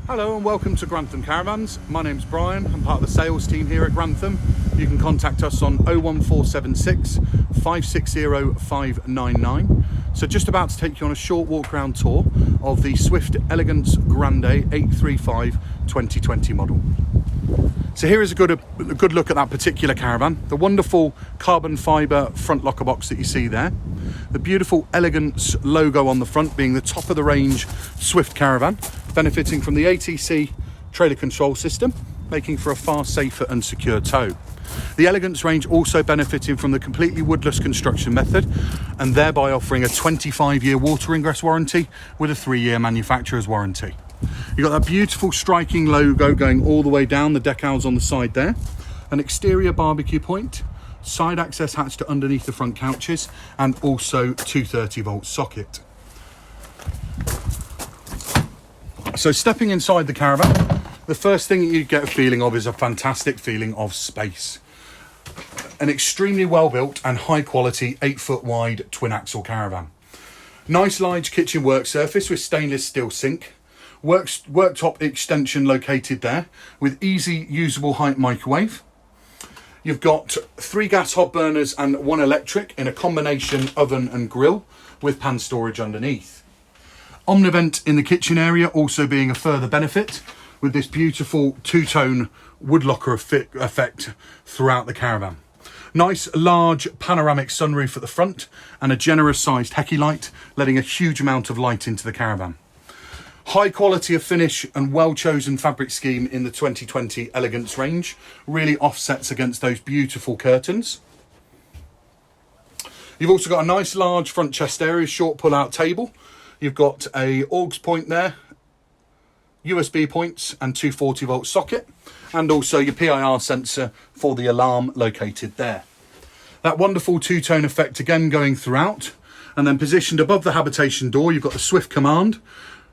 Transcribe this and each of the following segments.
Hello and welcome to Grantham Caravans. My name's Brian, I'm part of the sales team here at Grantham. You can contact us on 01476 560 599. So just about to take you on a short walk around tour of the Swift Elegance Grande 835 2020 model. So here is a good look at that particular caravan. The wonderful carbon fibre front locker box that you see there. The beautiful Elegance logo on the front being the top of the range Swift caravan, benefiting from the ATC trailer control system, making for a far safer and secure tow. The Elegance range also benefiting from the completely woodless construction method and thereby offering a 25-year water ingress warranty with a 3-year manufacturer's warranty. You've got that beautiful striking logo going all the way down the decals on the side there, an exterior barbecue point, side access hatch to underneath the front couches, and also 230-volt socket. So stepping inside the caravan, the first thing that you get a feeling of is a fantastic feeling of space. An extremely well built and high quality 8-foot wide twin axle caravan. Nice large kitchen work surface with stainless steel sink. Worktop extension located there with easy usable height microwave. You've got 3 gas hob burners and 1 electric in a combination oven and grill with pan storage underneath. Omnivent in the kitchen area also being a further benefit with this beautiful 2-tone wood locker effect throughout the caravan. Nice large panoramic sunroof at the front and a generous sized Hecky light letting a huge amount of light into the caravan. High quality of finish and well chosen fabric scheme in the 2020 Elegance range really offsets against those beautiful curtains. You've also got a nice large front chest area, short pull out table. You've got a aux point there, USB points and 240-volt socket, and also your PIR sensor for the alarm located there. That wonderful 2-tone effect again going throughout, and then positioned above the habitation door you've got the Swift command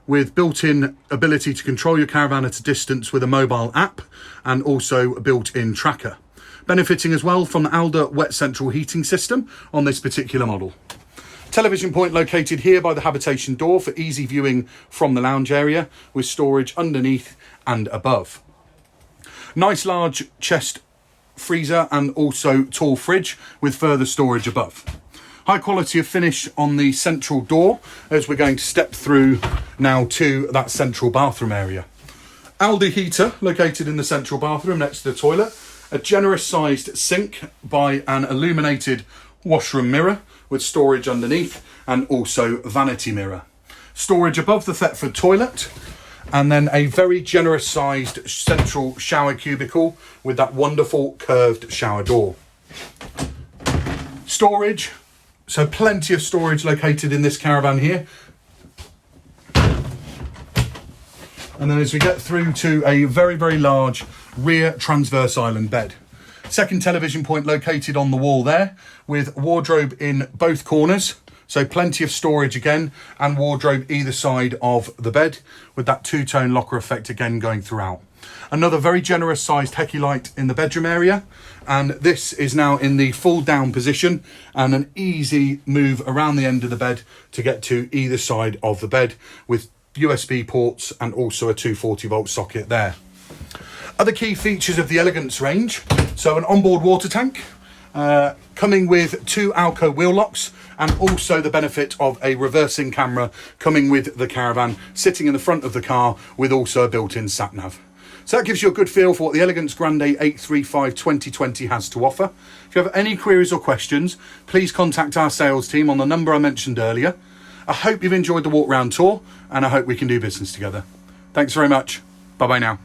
with built-in ability to control your caravan at a distance with a mobile app and also a built-in tracker. Benefiting as well from the Alder wet central heating system on this particular model. Television point located here by the habitation door for easy viewing from the lounge area with storage underneath and above. Nice large chest freezer and also tall fridge with further storage above. High quality of finish on the central door as we're going to step through now to that central bathroom area. Aldi heater located in the central bathroom next to the toilet. A generous sized sink by an illuminated washroom mirror with storage underneath and also vanity mirror. Storage above the Thetford toilet and then a very generous sized central shower cubicle with that wonderful curved shower door. Storage. So plenty of storage located in this caravan here. And then as we get through to a very, very large rear transverse island bed. Second television point located on the wall there with wardrobe in both corners. So plenty of storage again and wardrobe either side of the bed with that 2-tone locker effect again going throughout. Another very generous sized Hecky light in the bedroom area, and this is now in the full down position and an easy move around the end of the bed to get to either side of the bed with USB ports and also a 240-volt socket there. Other key features of the Elegance range, so an onboard water tank, coming with 2 Alco wheel locks and also the benefit of a reversing camera coming with the caravan sitting in the front of the car with also a built-in sat-nav. So that gives you a good feel for what the Elegance Grande 835 2020 has to offer. If you have any queries or questions, please contact our sales team on the number I mentioned earlier. I hope you've enjoyed the walk round tour and I hope we can do business together. Thanks very much. Bye bye now.